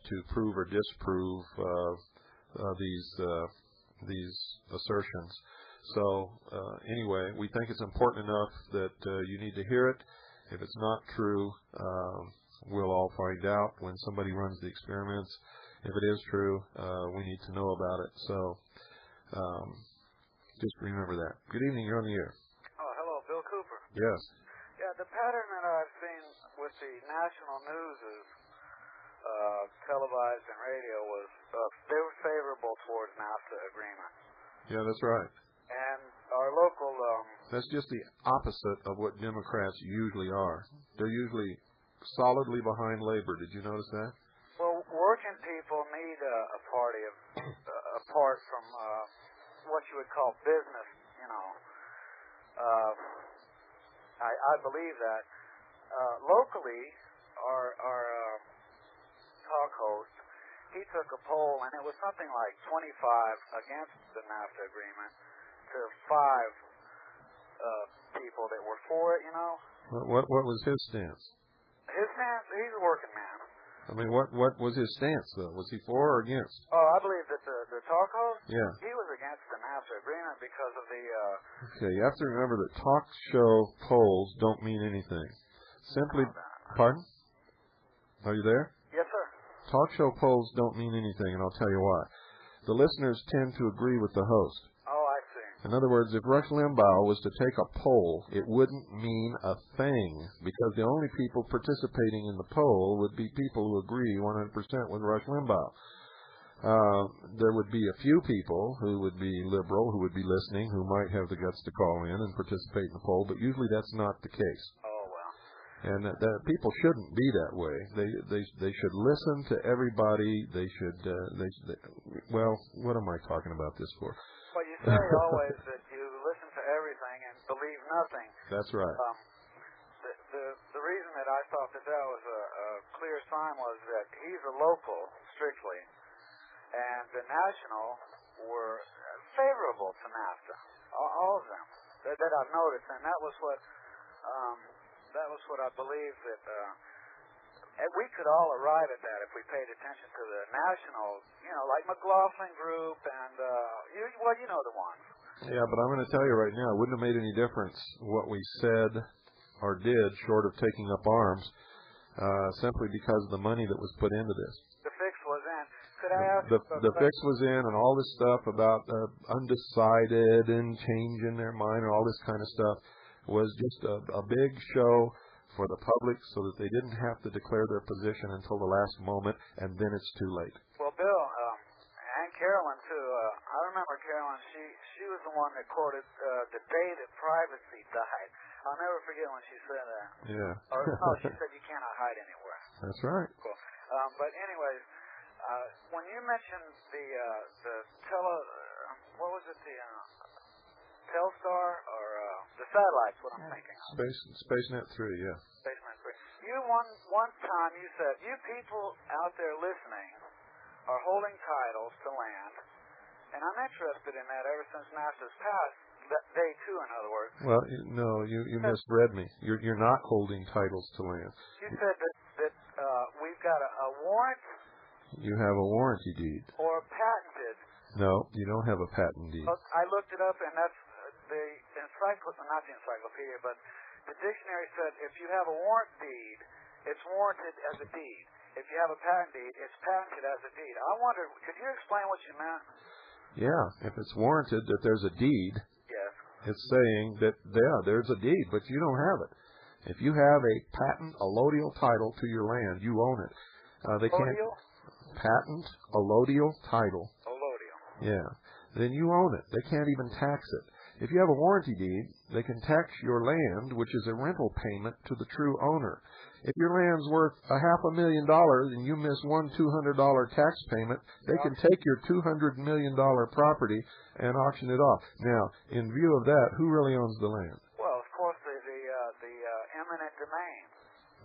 to prove or disprove these assertions. So anyway, we think it's important enough that you need to hear it. If it's not true, we'll all find out when somebody runs the experiments. If it is true, we need to know about it. So just remember that. Good evening. You're on the air. Oh, hello, Bill Cooper. Yes. Yeah, the pattern that I've seen with the national news is televised and radio was they were favorable towards NAFTA agreement. Yeah, that's right. And our local... that's just the opposite of what Democrats usually are. They're usually solidly behind labor. Did you notice that? Well, working people need a party apart from what you would call business, I believe that. Lee, our talk host, he took a poll, and it was something like 25 against the NAFTA agreement to 5 people that were for it, you know. What was his stance? His stance, he's a working man. I mean, what was his stance, though? Was he for or against? Oh, I believe that the talk host, yeah, he was against the NAFTA agreement because of the... Okay, you have to remember that talk show polls don't mean anything. Simply, pardon? Are you there? Yes, sir. Talk show polls don't mean anything, and I'll tell you why. The listeners tend to agree with the host. Oh, I see. In other words, if Rush Limbaugh was to take a poll, it wouldn't mean a thing, because the only people participating in the poll would be people who agree 100% with Rush Limbaugh. There would be a few people who would be liberal, who would be listening, who might have the guts to call in and participate in the poll, but usually that's not the case. Oh, well. And that people shouldn't be that way. They should listen to everybody. They should. Well, what am I talking about this for? Well, you say always that you listen to everything and believe nothing. That's right. The reason that I thought that was a clear sign was that he's a local, strictly, and the national were favorable to NAFTA, all of them that I've noticed, and that was what I believe that we could all arrive at that if we paid attention to the national, you know, like McLaughlin Group and you know the ones. Yeah, but I'm going to tell you right now, it wouldn't have made any difference what we said or did, short of taking up arms, simply because of the money that was put into this. The fix was in. Could I ask the fix was in, and all this stuff about undecided and changing their mind and all this kind of stuff was just a big show for the public so that they didn't have to declare their position until the last moment, and then it's too late. Well, Bill, and Carolyn, too. I remember Carolyn. She was the one that quoted the day that privacy died. I'll never forget when she said that. Yeah. Or no, she said you cannot hide anywhere. That's right. Cool. But anyways, when you mentioned the what was it, the Telstar or the satellites? What I'm thinking of. SpaceNet 3, yeah. SpaceNet 3. You one time you said you people out there listening are holding titles to land, and I'm interested in that ever since NASA's passed. Day 2, in other words. Well, no, you misread me. You're not holding titles to land. You said that we've got a warrant. You have a warranty deed. Or patented. No, you don't have a patent deed. I looked it up, and that's the not the encyclopedia, but the dictionary said if you have a warrant deed, it's warranted as a deed. If you have a patent deed, it's patented as a deed. I wonder, could you explain what you meant? Yeah, if it's warranted that there's a deed. Yes. It's saying that, there's a deed, but you don't have it. If you have a patent allodial title to your land, you own it. They can't. Patent allodial title. Allodial. Yeah. Then you own it. They can't even tax it. If you have a warranty deed, they can tax your land, which is a rental payment to the true owner. If your land's worth $500,000 and you miss one $200 tax payment, they can take your $200 million property and auction it off. Now, in view of that, who really owns the land? Well, of course, the eminent domain.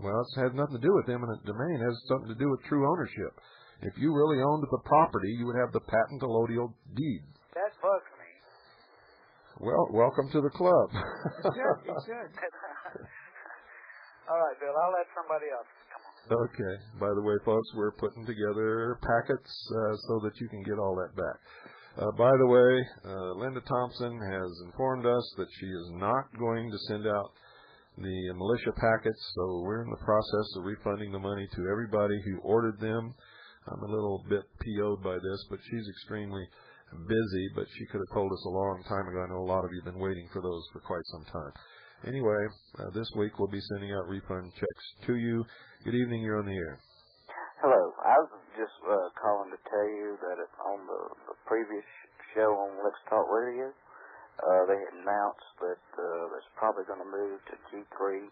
Well, it has nothing to do with eminent domain. It has something to do with true ownership. If you really owned the property, you would have the patent allodial deed. That bugs me. Well, welcome to the club. It should. All right, Bill, I'll let somebody else come on. Okay. By the way, folks, we're putting together packets so that you can get all that back. By the way, Linda Thompson has informed us that she is not going to send out the militia packets, so we're in the process of refunding the money to everybody who ordered them. I'm a little bit PO'd by this, but she's extremely busy, but she could have told us a long time ago. I know a lot of you have been waiting for those for quite some time. Anyway, this week we'll be sending out refund checks to you. Good evening, you're on the air. Hello, I was just calling to tell you that on the previous show on Let's Talk Radio, they had announced that it's probably going to move to G311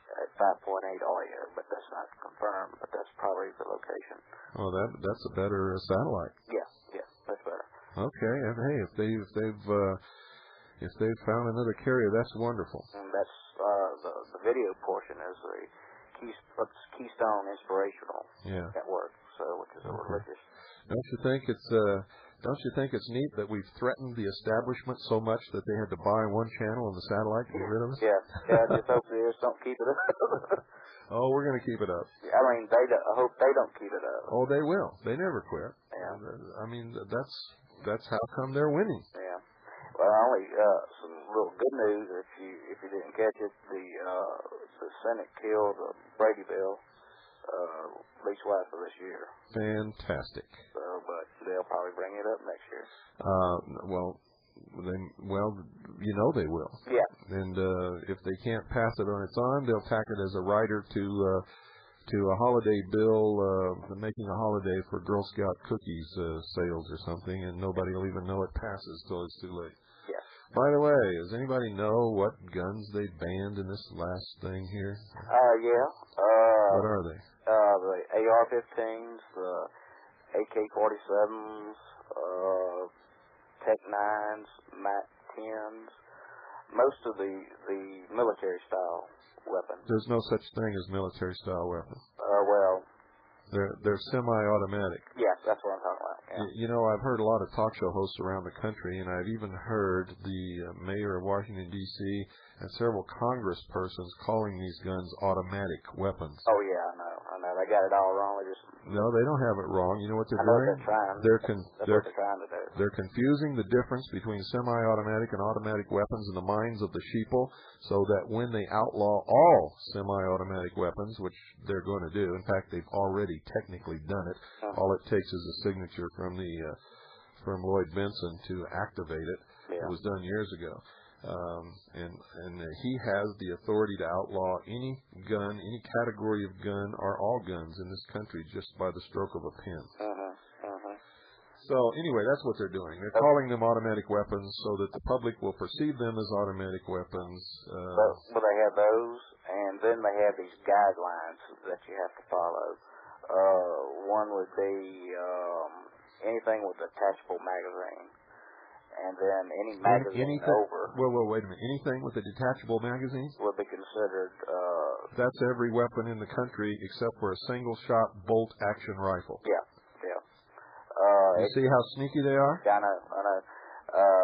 at 5.8 audio, but that's not confirmed, but that's probably the location. Oh, that's a better satellite. Yeah, that's better. Okay, and hey, if they've If they've found another carrier, that's wonderful. And that's the video portion is the Keystone Inspirational Network, which is a religious. Don't you think it's neat that we've threatened the establishment so much that they had to buy one channel on the satellite to get rid of us? Yeah. I just hope they just don't keep it up. Oh, we're going to keep it up. I mean, I hope they don't keep it up. Oh, they will. They never quit. Yeah. I mean, that's how come they're winning. Yeah. Well, only some real good news. If you didn't catch it, the Senate killed the Brady bill, least for this year. Fantastic. So, but they'll probably bring it up next year. They will. Yeah. And if they can't pass it on its own, they'll tack it as a rider to a holiday bill, making a holiday for Girl Scout cookies sales or something, and nobody will even know it passes till it's too late. Yeah. By the way, does anybody know what guns they banned in this last thing here? Yeah. What are they? The AR-15s, the AK-47s, Tech-9s, MAC-10s, most of the military-style weapons. There's no such thing as military-style weapons. Well, they're semi-automatic. Yeah, that's what I'm talking about. Yeah. You know, I've heard a lot of talk show hosts around the country, and I've even heard the mayor of Washington, D.C., and several congresspersons calling these guns automatic weapons. Oh, yeah, I know. They got it all wrong. No, they don't have it wrong. You know what they're They're doing? trying. That's what they're trying to do. They're confusing the difference between semi-automatic and automatic weapons in the minds of the sheeple, so that when they outlaw all semi-automatic weapons, which they're going to do, in fact, they've already technically done it. All it takes is a signature from Lloyd Benson to activate it. Yeah. It was done years ago. And he has the authority to outlaw any gun, any category of gun, or all guns in this country just by the stroke of a pen. So anyway, that's what they're doing. They're calling them automatic weapons so that the public will perceive them as automatic weapons. Well, they have those, and then they have these guidelines that you have to follow. One would be anything with a detachable magazine. And then any magazine over... Well, wait a minute. Anything with a detachable magazine? Would be considered... That's every weapon in the country except for a single-shot bolt-action rifle. Yeah. You see how sneaky they are? I know.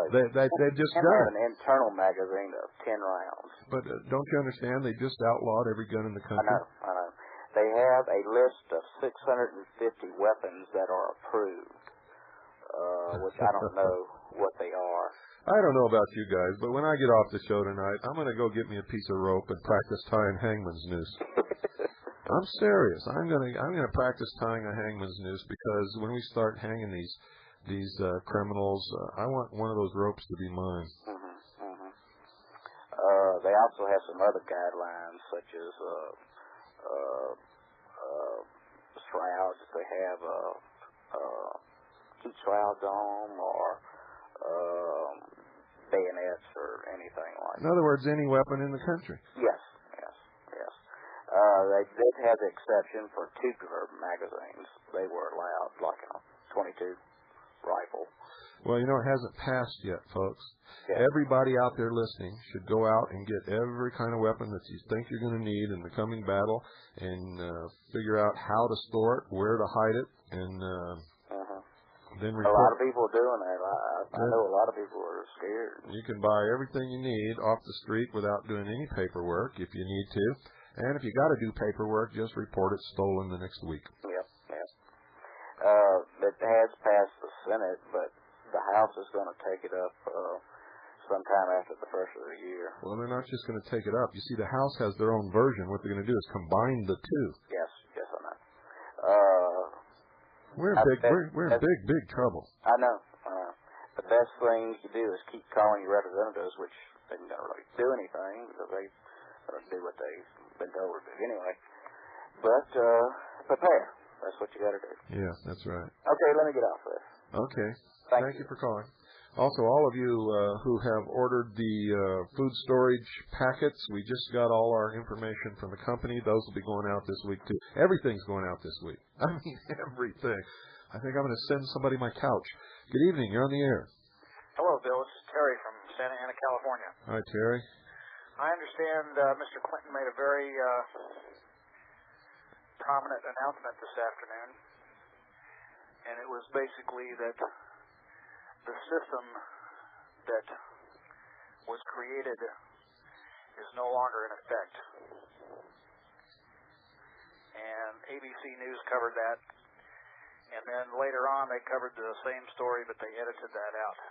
They've just done it. An internal magazine of 10 rounds. But don't you understand? They just outlawed every gun in the country. I know. They have a list of 650 weapons that are approved, which I don't know what they are. I don't know about you guys, but when I get off the show tonight, I'm going to go get me a piece of rope and practice tying hangman's noose. I'm serious. I'm going to practice tying a hangman's noose, because when we start hanging these criminals, I want one of those ropes to be mine. They also have some other guidelines, such as shrouds. If they have keep shrouds on, or bayonets, or anything like that. In other words, any weapon in the country. Yes. They did have the exception for tubular magazines. They were allowed, like a .22 rifle. Well, it hasn't passed yet, folks. Yeah. Everybody out there listening should go out and get every kind of weapon that you think you're going to need in the coming battle, and figure out how to store it, where to hide it, and then report. A lot of people are doing that. I know a lot of people are scared. You can buy everything you need off the street without doing any paperwork if you need to. And if you got to do paperwork, just report it stolen the next week. Yep. It has passed the Senate, but the House is going to take it up sometime after the first of the year. Well, they're not just going to take it up. You see, the House has their own version. What they're going to do is combine the two. Yes, I know. We're in big trouble. I know. The best thing you do is keep calling your representatives, which they don't really do anything, because they don't do what they've been told to do anyway. But prepare. That's what you got to do. Yeah, that's right. Okay, let me get off this. Okay. Thank you for calling. Also, all of you who have ordered the food storage packets, we just got all our information from the company. Those will be going out this week, too. Everything's going out this week. I mean, everything. I think I'm going to send somebody my couch. Good evening. You're on the air. Hello, Bill. This is Terry from Santa Ana, California. Hi, Terry. I understand Mr. Clinton made a very prominent announcement this afternoon, and it was basically that the system that was created is no longer in effect. And ABC News covered that, and then later on they covered the same story, but they edited that out.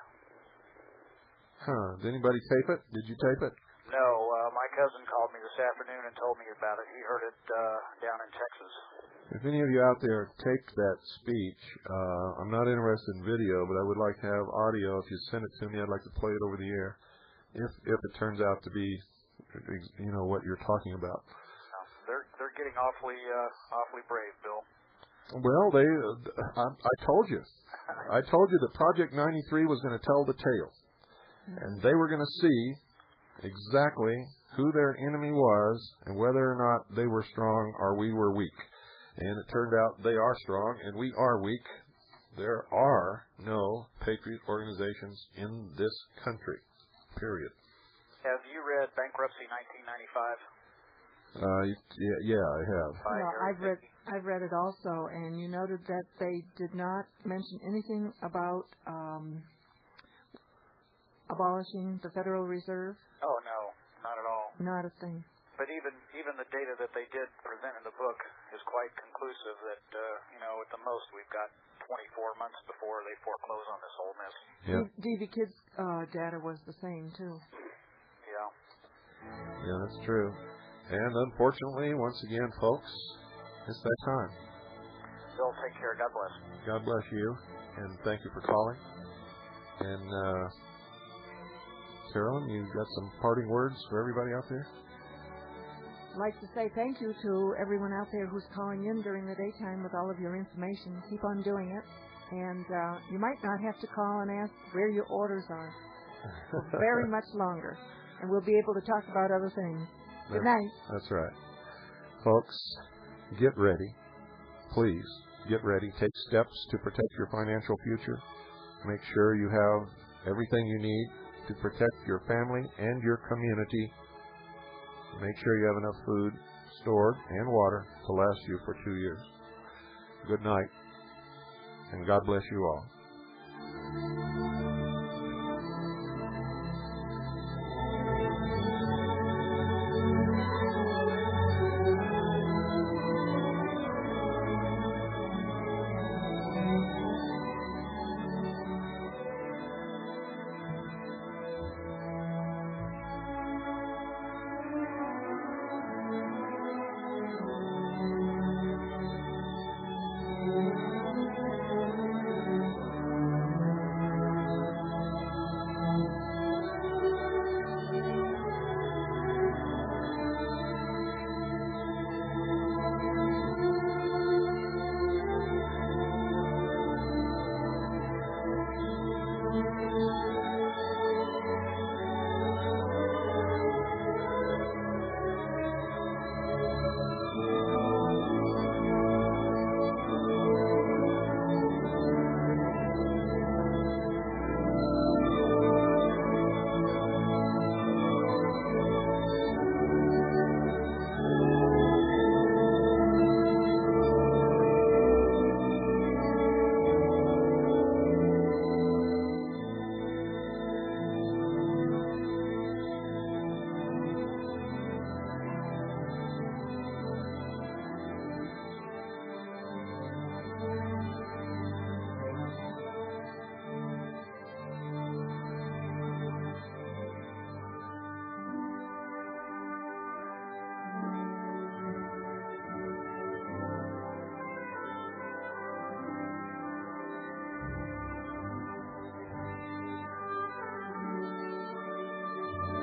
Did anybody tape it? Did you tape it? No, my cousin called me this afternoon and told me about it. He heard it down in Texas. If any of you out there take that speech, I'm not interested in video, but I would like to have audio. If you send it to me, I'd like to play it over the air. If it turns out to be, what you're talking about. They're getting awfully brave, Bill. Well, I told you. I told you that Project 93 was going to tell the tale. And they were going to see exactly who their enemy was and whether or not they were strong or we were weak. And it turned out they are strong and we are weak. There are no patriot organizations in this country, period. Have you read Bankruptcy 1995? Yeah, I have. I've read it also, and you noted that they did not mention anything about abolishing the Federal Reserve? Oh, no, not at all. Not a thing. But even the data that they did present in the book is quite conclusive that, at the most we've got 24 months before they foreclose on this whole mess. Yeah. DV Kids data was the same, too. Yeah. Yeah, that's true. And unfortunately, once again, folks, it's that time. Bill, take care. God bless. God bless you, and thank you for calling. And, Carolyn, you got some parting words for everybody out there? I'd like to say thank you to everyone out there who's calling in during the daytime with all of your information. Keep on doing it. And you might not have to call and ask where your orders are for very much longer. And we'll be able to talk about other things. Good night. That's right. Folks, get ready. Please, get ready. Take steps to protect your financial future. Make sure you have everything you need to protect your family and your community. Make sure you have enough food stored and water to last you for 2 years. Good night, and God bless you all.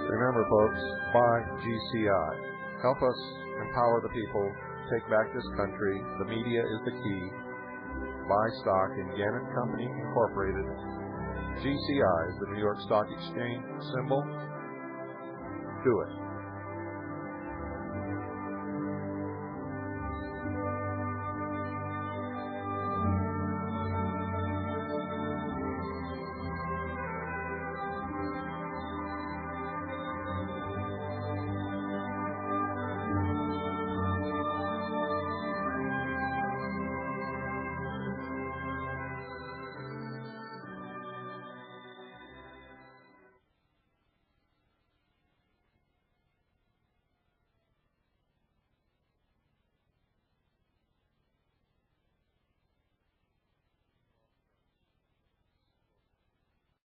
Remember, folks, buy GCI. Help us empower the people. Take back this country. The media is the key. Buy stock in Gannett Company Incorporated. GCI is the New York Stock Exchange symbol. Do it.